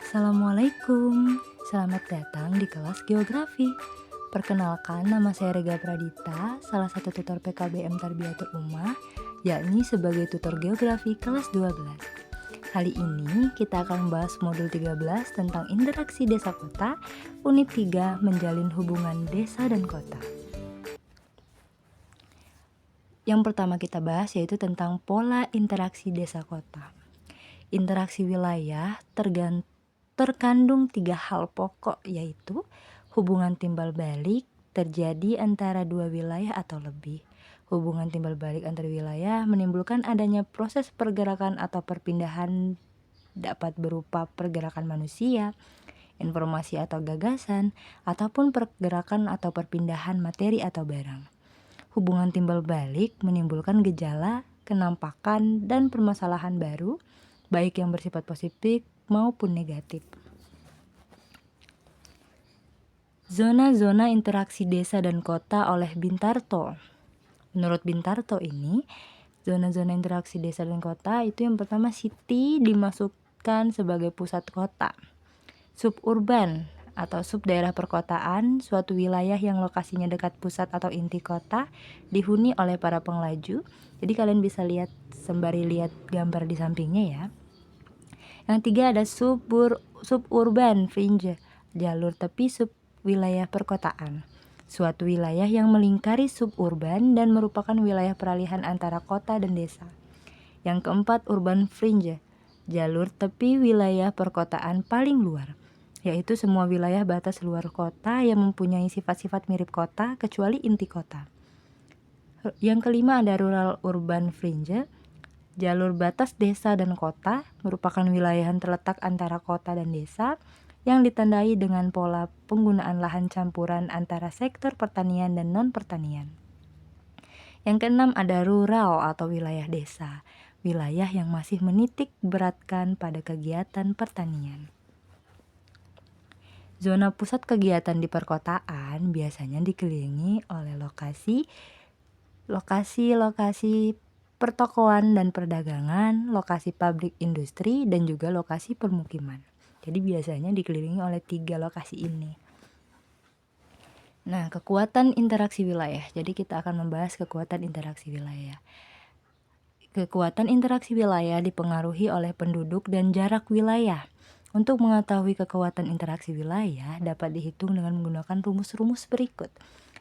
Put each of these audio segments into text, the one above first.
Assalamualaikum, selamat datang di kelas geografi. Perkenalkan, nama saya Rega Pradita, salah satu tutor PKBM Tarbiyatul Ummah, yakni sebagai tutor geografi kelas 12. Kali ini kita akan membahas modul 13 tentang interaksi desa kota, unit 3 menjalin hubungan desa dan kota. Yang pertama kita bahas yaitu tentang pola interaksi desa kota. Interaksi wilayah terkandung 3 hal pokok, yaitu hubungan timbal balik terjadi antara 2 wilayah atau lebih. Hubungan timbal balik antar wilayah menimbulkan adanya proses pergerakan atau perpindahan, dapat berupa pergerakan manusia, informasi atau gagasan, ataupun pergerakan atau perpindahan materi atau barang. Hubungan timbal balik menimbulkan gejala, kenampakan, dan permasalahan baru, baik yang bersifat positif maupun negatif. Zona-zona interaksi desa dan kota oleh Bintarto. Menurut Bintarto ini, zona-zona interaksi desa dan kota itu yang pertama, city dimasukkan sebagai pusat kota. Suburban atau sub daerah perkotaan, suatu wilayah yang lokasinya dekat pusat atau inti kota, dihuni oleh para penglaju. Jadi kalian bisa lihat sembari lihat gambar di sampingnya ya. Yang tiga ada suburban fringe, jalur tepi sub wilayah perkotaan. Suatu wilayah yang melingkari suburban dan merupakan wilayah peralihan antara kota dan desa. Yang keempat, urban fringe, jalur tepi wilayah perkotaan paling luar, yaitu semua wilayah batas luar kota yang mempunyai sifat-sifat mirip kota kecuali inti kota. Yang kelima ada rural urban fringe, jalur batas desa dan kota, merupakan wilayah yang terletak antara kota dan desa, yang ditandai dengan pola penggunaan lahan campuran antara sektor pertanian dan non-pertanian. Yang keenam ada rural atau wilayah desa, wilayah yang masih menitik beratkan pada kegiatan pertanian. Zona pusat kegiatan di perkotaan biasanya dikelilingi oleh lokasi pertokoan dan perdagangan, lokasi pabrik industri, dan juga lokasi permukiman. Jadi biasanya dikelilingi oleh 3 lokasi ini. Nah, kekuatan interaksi wilayah. Jadi kita akan membahas kekuatan interaksi wilayah. Kekuatan interaksi wilayah dipengaruhi oleh penduduk dan jarak wilayah. Untuk mengetahui kekuatan interaksi wilayah dapat dihitung dengan menggunakan rumus-rumus berikut.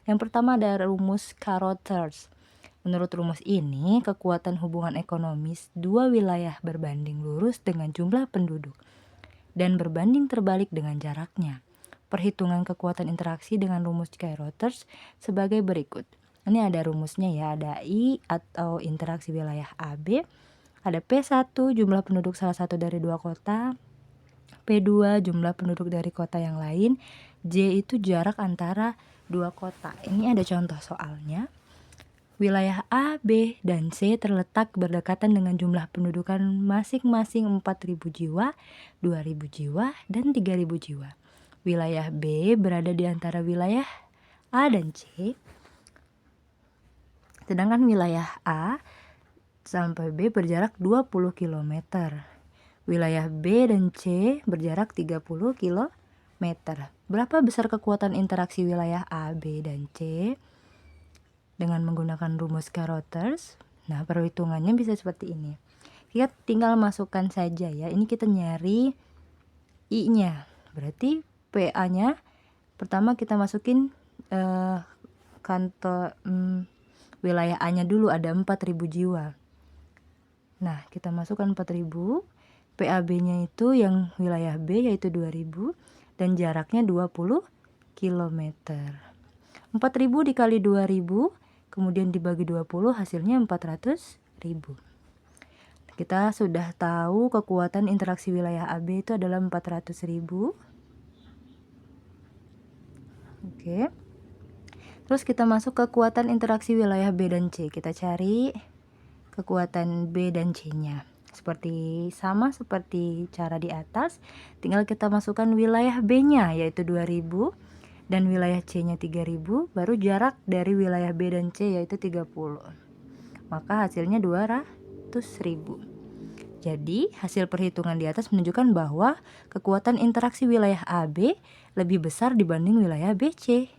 Yang pertama ada rumus Carothers. Menurut rumus ini, kekuatan hubungan ekonomis 2 wilayah berbanding lurus dengan jumlah penduduk dan berbanding terbalik dengan jaraknya. Perhitungan kekuatan interaksi dengan rumus Carothers sebagai berikut. Ini ada rumusnya ya, ada I atau interaksi wilayah AB, ada P1 jumlah penduduk salah satu dari 2 kota, P2 jumlah penduduk dari kota yang lain, J itu jarak antara 2 kota. Ini ada contoh soalnya. Wilayah A, B, dan C terletak berdekatan dengan jumlah pendudukan masing-masing 4.000 jiwa, 2.000 jiwa, dan 3.000 jiwa. Wilayah B berada di antara wilayah A dan C, sedangkan wilayah A sampai B berjarak 20 km. Wilayah B dan C berjarak 30 km. Berapa besar kekuatan interaksi wilayah A, B, dan C? Dengan menggunakan rumus Carothers, nah perhitungannya bisa seperti ini. Kita tinggal masukkan saja ya. Ini kita nyari I-nya. Berarti PA-nya pertama kita masukin wilayah A-nya dulu, ada 4.000 jiwa. Nah, kita masukkan 4.000. PAB-nya itu yang wilayah B yaitu 2.000 dan jaraknya 20 km. 4.000 dikali 2.000 kemudian dibagi 20 hasilnya 400.000. Kita sudah tahu kekuatan interaksi wilayah AB itu adalah 400.000. Oke. Terus kita masuk kekuatan interaksi wilayah B dan C. Kita cari kekuatan B dan C-nya. Sama seperti cara di atas, tinggal kita masukkan wilayah B-nya yaitu 2.000 dan wilayah C-nya 3.000, baru jarak dari wilayah B dan C yaitu 30. Maka hasilnya 200.000. Jadi, hasil perhitungan di atas menunjukkan bahwa kekuatan interaksi wilayah AB lebih besar dibanding wilayah BC.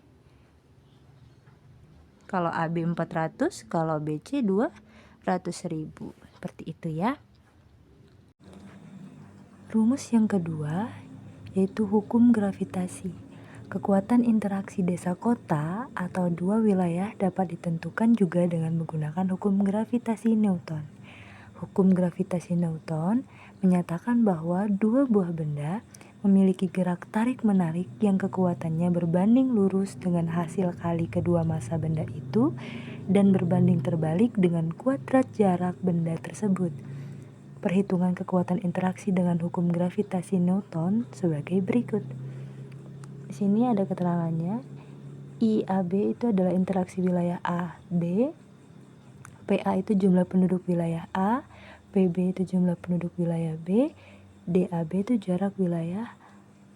Kalau AB 400, kalau BC 200.000. Seperti itu ya. Rumus yang kedua yaitu hukum gravitasi. Kekuatan interaksi desa kota atau dua wilayah dapat ditentukan juga dengan menggunakan hukum gravitasi Newton. Hukum gravitasi Newton menyatakan bahwa dua buah benda memiliki gerak tarik-menarik yang kekuatannya berbanding lurus dengan hasil kali kedua massa benda itu dan berbanding terbalik dengan kuadrat jarak benda tersebut. Perhitungan kekuatan interaksi dengan hukum gravitasi Newton sebagai berikut. Di sini ada keterangannya. IAB itu adalah interaksi wilayah A, B. PA itu jumlah penduduk wilayah A, PB itu jumlah penduduk wilayah B, DAB itu jarak wilayah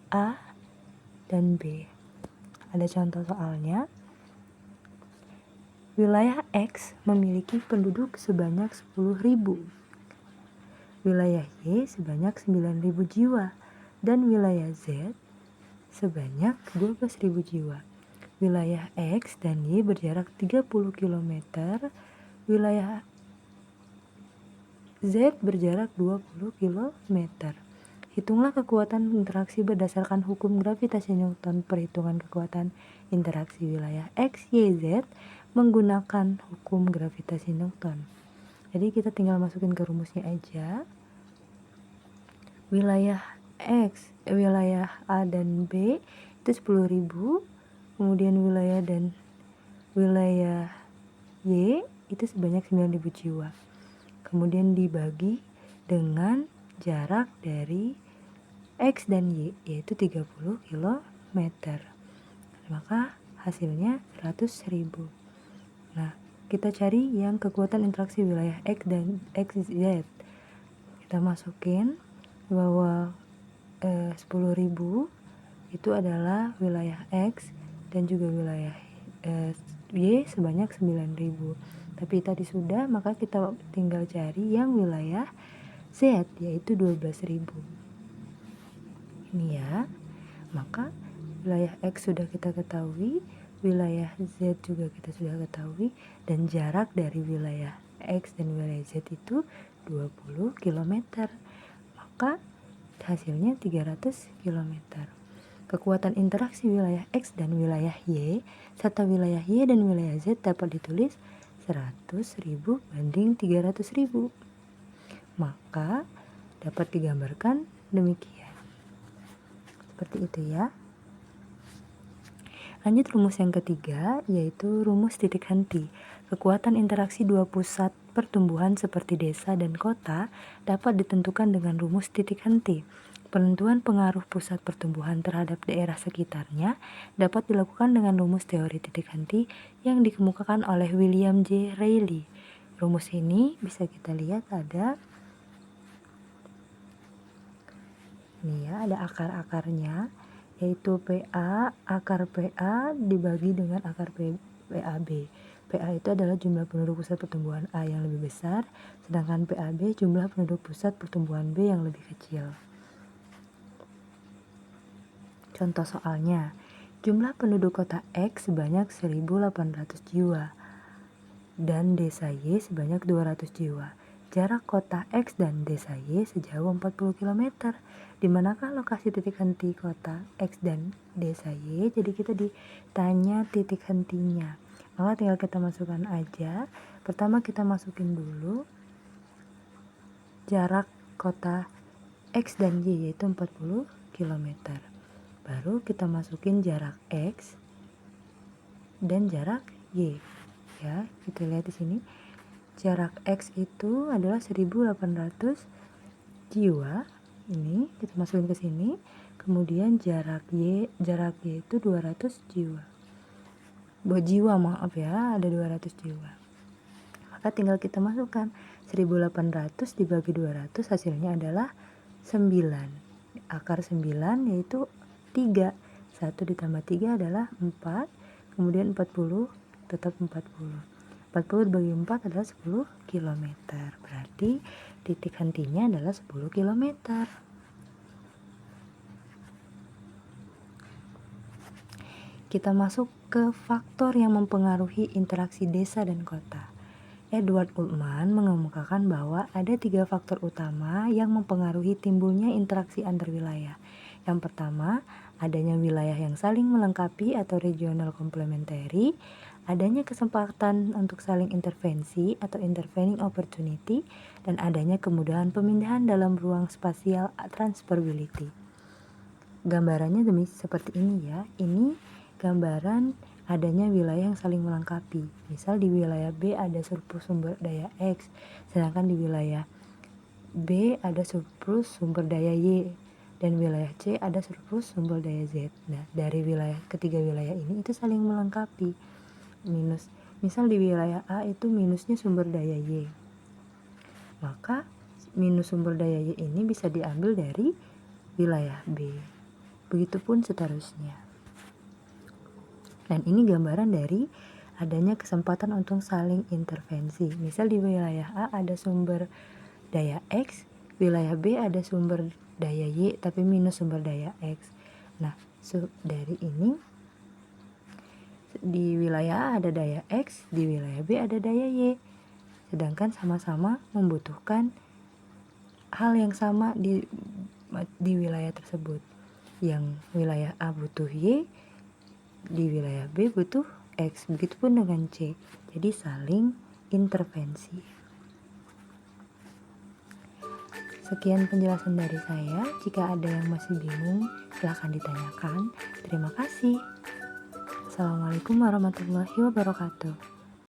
A dan B. Ada contoh soalnya. Wilayah X memiliki penduduk sebanyak 10.000. Wilayah Y sebanyak 9.000 jiwa dan wilayah Z sebanyak 12.000 jiwa. Wilayah X dan Y berjarak 30 km, wilayah Z berjarak 20 km. Hitunglah kekuatan interaksi berdasarkan hukum gravitasi Newton. Perhitungan kekuatan interaksi wilayah X, Y, Z menggunakan hukum gravitasi Newton. Jadi kita tinggal masukin ke rumusnya aja. Wilayah X, wilayah A dan B itu 10.000. Kemudian wilayah Y itu sebanyak 9.000 jiwa. Kemudian dibagi dengan jarak dari X dan Y yaitu 30 km. Maka hasilnya 100.000. Nah, kita cari yang kekuatan interaksi wilayah X dan XZ. Kita masukin bahwa 10.000 itu adalah wilayah X dan juga wilayah Y sebanyak 9.000. Tapi tadi sudah, maka kita tinggal cari yang wilayah Z yaitu 12.000. Ini ya. Maka wilayah X sudah kita ketahui, wilayah Z juga kita sudah ketahui, dan jarak dari wilayah X dan wilayah Z itu 20 km. Maka hasilnya 300 km. Kekuatan interaksi wilayah X dan wilayah Y serta wilayah Y dan wilayah Z dapat ditulis 100.000 banding 300.000. Maka dapat digambarkan demikian. Seperti itu ya. Lanjut rumus yang ketiga, yaitu rumus titik henti. Kekuatan interaksi dua pusat pertumbuhan seperti desa dan kota dapat ditentukan dengan rumus titik henti. Penentuan pengaruh pusat pertumbuhan terhadap daerah sekitarnya dapat dilakukan dengan rumus teori titik henti yang dikemukakan oleh William J. Reilly. Rumus ini bisa kita lihat ada ini ya, ada akar-akarnya, yaitu PA, akar PA dibagi dengan akar PAB. PA itu adalah jumlah penduduk pusat pertumbuhan A yang lebih besar, sedangkan PAB jumlah penduduk pusat pertumbuhan B yang lebih kecil. Contoh soalnya, jumlah penduduk kota X sebanyak 1.800 jiwa dan desa Y sebanyak 200 jiwa. Jarak kota X dan desa Y sejauh 40 km. Di manakah lokasi titik henti kota X dan desa Y? Jadi kita ditanya titik hentinya. Maka tinggal kita masukkan aja. Pertama kita masukin dulu jarak kota X dan Y yaitu 40 km. Baru kita masukin jarak X dan jarak Y. Ya, kita lihat di sini. Jarak X itu adalah 1.800 jiwa. Ini kita masukin ke sini. Kemudian jarak Y itu 200 jiwa. Maaf ya, ada 200 jiwa. Maka tinggal kita masukkan 1.800 dibagi 200, hasilnya adalah 9. Akar 9 yaitu 3. 1 ditambah 3 adalah 4. Kemudian 40 tetap 40. 40 dibagi 4 adalah 10 km. Berarti titik hentinya adalah 10 km. Kita masuk ke faktor yang mempengaruhi interaksi desa dan kota. Edward Ullman mengemukakan bahwa ada 3 faktor utama yang mempengaruhi timbulnya interaksi antar wilayah. Yang pertama, adanya wilayah yang saling melengkapi atau regional complementary, adanya kesempatan untuk saling intervensi atau intervening opportunity, dan adanya kemudahan pemindahan dalam ruang spasial transferability. Gambarannya seperti ini ya. Ini gambaran adanya wilayah yang saling melengkapi. Misal di wilayah B ada surplus sumber daya X, sedangkan di wilayah B ada surplus sumber daya Y, dan wilayah C ada surplus sumber daya Z. Nah, dari ketiga wilayah ini itu saling melengkapi. Misal di wilayah A itu minusnya sumber daya Y, maka minus sumber daya Y ini bisa diambil dari wilayah B. Begitupun seterusnya. Dan ini gambaran dari adanya kesempatan untuk saling intervensi. Misal di wilayah A ada sumber daya X, wilayah B ada sumber daya Y tapi minus sumber daya X. Nah, dari ini di wilayah A ada daya X, di wilayah B ada daya Y. Sedangkan sama-sama membutuhkan hal yang sama di wilayah tersebut. Yang wilayah A butuh Y, di wilayah B butuh X, begitupun dengan C. Jadi saling intervensi. Sekian penjelasan dari saya. Jika ada yang masih bingung, silahkan ditanyakan. Terima kasih. Assalamualaikum warahmatullahi wabarakatuh.